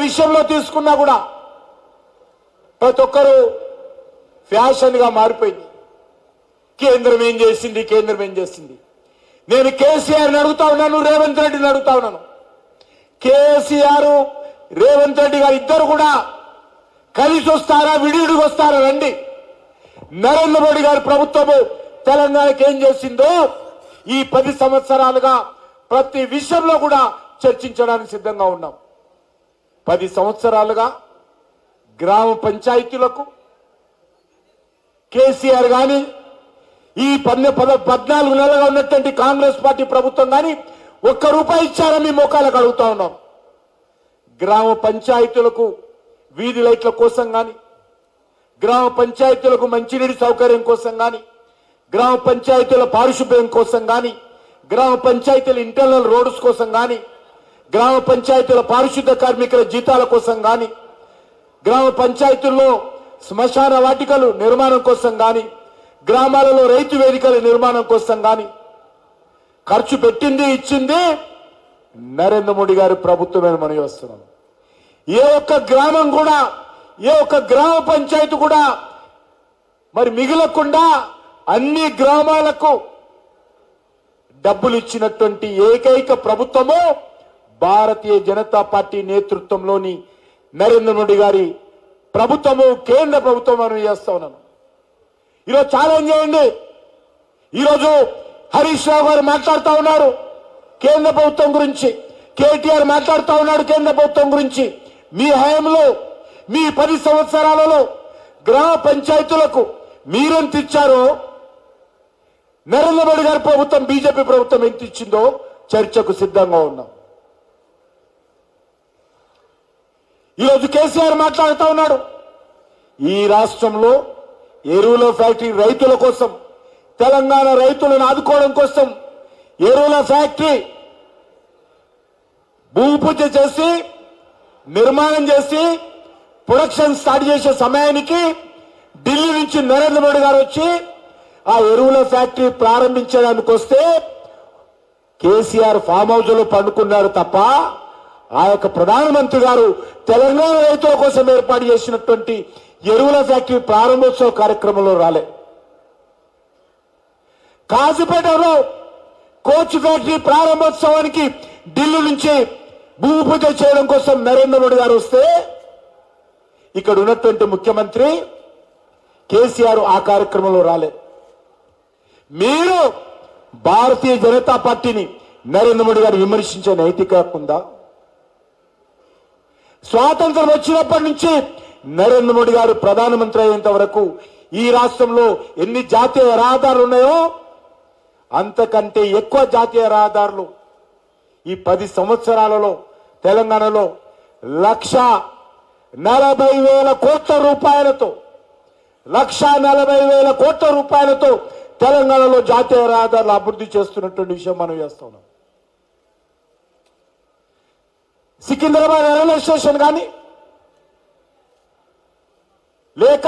విషయంలో తీసుకున్నా కూడా ప్రతి ఒక్కరూ ఫ్యాషన్గా మారిపోయింది. కేంద్రం ఏం చేసింది, కేంద్రం ఏం చేసింది. నేను కేసీఆర్ని అడుగుతా ఉన్నాను, రేవంత్ రెడ్డిని అడుగుతా ఉన్నాను. కేసీఆర్ రేవంత్ రెడ్డి గారు ఇద్దరు కూడా కలిసి వస్తారా, విడివిడిగా వస్తారా? రండి. నరేంద్ర మోడీ గారి ప్రభుత్వము తెలంగాణకి ఏం చేసిందో ఈ 10 సంవత్సరాలుగా ప్రతి విషయంలో కూడా చర్చించడానికి సిద్ధంగా ఉన్నాం. 10 సంవత్సరాలుగా గ్రామ పంచాయతీలకు కేసీఆర్ గాని ఈ 14 నెలలుగా ఉన్నటువంటి కాంగ్రెస్ పార్టీ ప్రభుత్వం కానీ ₹1 ఇచ్చారని మీ మోకాలకు అడుగుతా ఉన్నాం. గ్రామ పంచాయతీలకు వీధి లైట్ల కోసం కానీ, గ్రామ పంచాయతీలకు మంచినీటి సౌకర్యం కోసం కానీ, గ్రామ పంచాయతీల పారిశుభ్యం కోసం కానీ, గ్రామ పంచాయతీల ఇంటర్నల్ రోడ్స్ కోసం కానీ, గ్రామ పంచాయతీల పారిశుద్ధ కార్మికుల జీతాల కోసం కానీ, గ్రామ పంచాయతీల్లో శ్మశాన వాటికలు నిర్మాణం కోసం కానీ, గ్రామాలలో రైతు వేదికల నిర్మాణం కోసం కానీ ఖర్చు పెట్టింది, ఇచ్చింది నరేంద్ర మోడీ గారి ప్రభుత్వమే మనం వస్తున్నాం. ఏ ఒక్క గ్రామం కూడా, ఏ ఒక్క గ్రామ పంచాయతీ కూడా మరి మిగలకుండా అన్ని గ్రామాలకు డబ్బులు ఇచ్చినటువంటి ఏకైక ప్రభుత్వము భారతీయ జనతా పార్టీ నేతృత్వంలోని నరేంద్ర మోడీ గారి ప్రభుత్వము, కేంద్ర ప్రభుత్వం మనం చేస్తా ఉన్నాను. ఈరోజు ఛాలెంజ్ చేయండి. ఈరోజు హరీష్ రావు గారు మాట్లాడుతూ ఉన్నారు కేంద్ర ప్రభుత్వం గురించి, కేటీఆర్ మాట్లాడుతూ ఉన్నాడు కేంద్ర ప్రభుత్వం గురించి. మీ హయాంలో, మీ 10 సంవత్సరాలలో గ్రామ పంచాయతీలకు మీరెంత ఇచ్చారో, నరేంద్ర మోడీ గారి ప్రభుత్వం, బీజేపీ ప్రభుత్వం ఎంత ఇచ్చిందో చర్చకు సిద్ధంగా ఉన్నాం. ఈరోజు కేసీఆర్ మాట్లాడుతూ ఉన్నాడు ఈ రాష్ట్రంలో ఎరువుల ఫ్యాక్టరీ రైతుల కోసం, తెలంగాణ రైతులను ఆదుకోవడం కోసం ఎరువుల ఫ్యాక్టరీ భూమి పూజ చేసి నిర్మాణం చేసి ప్రొడక్షన్ స్టార్ట్ చేసే సమయానికి ఢిల్లీ నుంచి నరేంద్ర మోడీ గారు వచ్చి ఆ ఎరువుల ఫ్యాక్టరీ ప్రారంభించడానికి వస్తే కేసీఆర్ ఫామ్ హౌస్ లో పండుకున్నారు తప్ప ఆ యొక్క ప్రధానమంత్రి గారు తెలంగాణ రైతుల కోసం ఏర్పాటు చేసినటువంటి ఎరువుల ఫ్యాక్టరీ ప్రారంభోత్సవ కార్యక్రమంలో రాలే. కాజీపేటలో కోచ్ ఫ్యాక్టరీ ప్రారంభోత్సవానికి ఢిల్లీ నుంచి భూమి పూజ చేయడం కోసం నరేంద్ర మోడీ గారు వస్తే ఇక్కడ ఉన్నటువంటి ముఖ్యమంత్రి కేసీఆర్ ఆ కార్యక్రమంలో రాలే. మీరు భారతీయ జనతా పార్టీని నరేంద్ర మోడీ గారు విమర్శించే నైతికత ఉందా? స్వాతంత్రం వచ్చినప్పటి నుంచి నరేంద్ర మోడీ గారు ప్రధానమంత్రి అయ్యేంత వరకు ఈ రాష్ట్రంలో ఎన్ని జాతీయ రహదారులు ఉన్నాయో అంతకంటే ఎక్కువ జాతీయ రహదారులు ఈ 10 సంవత్సరాలలో తెలంగాణలో 1,40,000 కోట్ల రూపాయలతో 1,40,000 కోట్ల రూపాయలతో తెలంగాణలో జాతీయ రహదారులు అభివృద్ధి చేస్తున్నటువంటి విషయం మనం చేస్తా ఉన్నాం. సికింద్రాబాద్ రైల్వే స్టేషన్ కానీ, లేక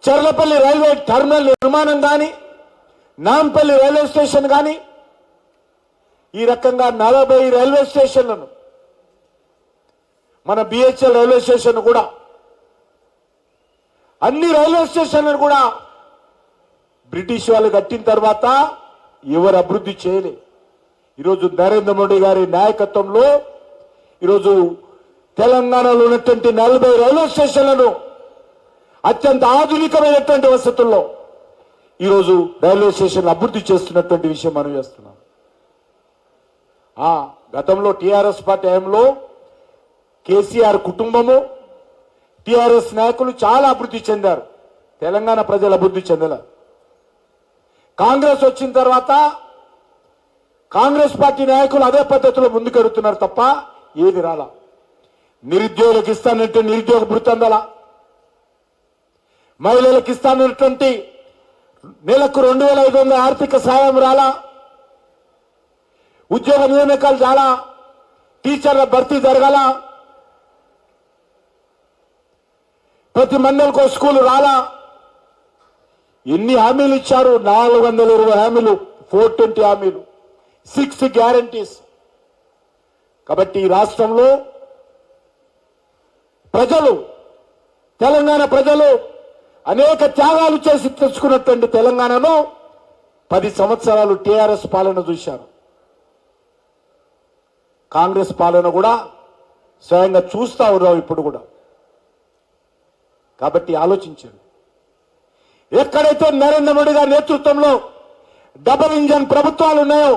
చర్లపల్లి రైల్వే టర్మినల్ నిర్మాణం కానీ, నాంపల్లి రైల్వే స్టేషన్ కానీ, ఈ రకంగా 40 రైల్వే స్టేషన్లను, మన బిహెచ్ఎల్ రైల్వే స్టేషన్ కూడా, అన్ని రైల్వే స్టేషన్లను కూడా బ్రిటిష్ వాళ్ళు కట్టిన తర్వాత ఎవరు అభివృద్ధి చేయలే. ఈరోజు నరేంద్ర మోడీ గారి నాయకత్వంలో ఈరోజు తెలంగాణలో ఉన్నటువంటి 40 రైల్వే స్టేషన్లను అత్యంత ఆధునికమైనటువంటి వసతుల్లో ఈరోజు రైల్వే స్టేషన్లు అభివృద్ధి చేస్తున్నటువంటి విషయం మనం చేస్తున్నాం. గతంలో టీఆర్ఎస్ పార్టీ హయాంలో కేసీఆర్ కుటుంబము, టీఆర్ఎస్ నాయకులు చాలా అభివృద్ధి చెందారు. తెలంగాణ ప్రజలు అభివృద్ధి చెందలే. కాంగ్రెస్ వచ్చిన తర్వాత కాంగ్రెస్ పార్టీ నాయకులు అదే పద్ధతిలో ముందుకెడుతున్నారు తప్ప ఏది రాలా. నిరుద్యోగులకు ఇస్తానంటే నిరుద్యోగ భృతి అందలా, మహిళలకు ఇస్తానటువంటి నెలకు 2,500 ఆర్థిక సాయం రాలా, ఉద్యోగ నియామకాలు చాలా, టీచర్ల భర్తీ జరగాల, ప్రతి మండలకు స్కూల్ రాలా. ఎన్ని హామీలు ఇచ్చారు? 420 హామీలు, 420 హామీలు, 6 గ్యారంటీస్. కాబట్టి ఈ రాష్ట్రంలో ప్రజలు, తెలంగాణ ప్రజలు అనేక త్యాగాలు చేసి తెచ్చుకున్నటువంటి తెలంగాణను 10 సంవత్సరాలు టీఆర్ఎస్ పాలన చూశారు. కాంగ్రెస్ పాలన కూడా స్వయంగా చూస్తా ఉన్నాం ఇప్పుడు కూడా. కాబట్టి ఆలోచించండి. ఎక్కడైతే నరేంద్ర మోడీ గారి నేతృత్వంలో డబుల్ ఇంజన్ ప్రభుత్వాలు ఉన్నాయో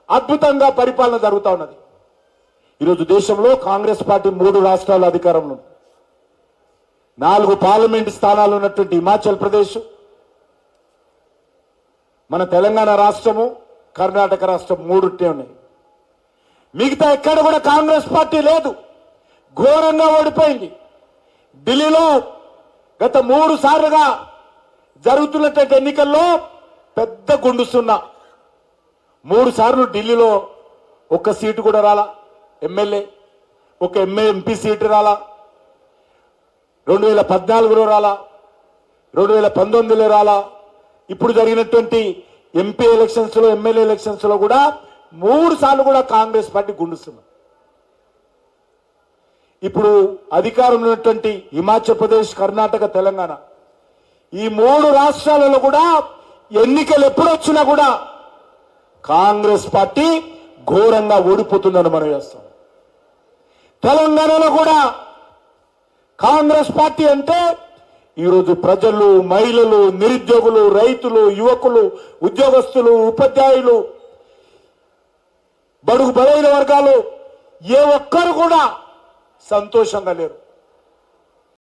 అద్భుతంగా పరిపాలన జరుగుతూ ఉన్నది. ఈరోజు దేశంలో కాంగ్రెస్ పార్టీ 3 రాష్ట్రాల అధికారంలో, 4 పార్లమెంటు స్థానాలు ఉన్నటువంటి హిమాచల్ ప్రదేశ్, మన తెలంగాణ రాష్ట్రము, కర్ణాటక రాష్ట్రం 3 ఉన్నాయి. మిగతా ఎక్కడ కూడా కాంగ్రెస్ పార్టీ లేదు, ఘోరంగా ఓడిపోయింది. ఢిల్లీలో గత 3 సార్లుగా జరుగుతున్నటువంటి ఎన్నికల్లో పెద్ద గుండుస్తున్నా 3 సార్లు ఢిల్లీలో ఒక్క సీటు కూడా రాలా, ఎమ్మెల్యే ఒక ఎంపీ సీటు రాలా, 2014లో రాలా, 2019లో రాలా. ఇప్పుడు జరిగినటువంటి ఎంపీ ఎలక్షన్స్ లో, ఎమ్మెల్యే ఎలక్షన్స్ లో కూడా 3 సార్లు కూడా కాంగ్రెస్ పార్టీ గుండుస్తున్నా. ఇప్పుడు అధికారంలో ఉన్నటువంటి హిమాచల్ ప్రదేశ్, కర్ణాటక, తెలంగాణ ఈ 3 రాష్ట్రాలలో కూడా ఎన్నికలు ఎప్పుడు వచ్చినా కూడా కాంగ్రెస్ పార్టీ ఘోరంగా ఓడిపోతుందని మనం చేస్తాం. తెలంగాణలో కూడా కాంగ్రెస్ పార్టీ అంటే ఈరోజు ప్రజలు, మహిళలు, నిరుద్యోగులు, రైతులు, యువకులు, ఉద్యోగస్తులు, ఉపాధ్యాయులు, బడుగు బలైన వర్గాలు ఏ ఒక్కరు కూడా సంతోషంగా లేరు.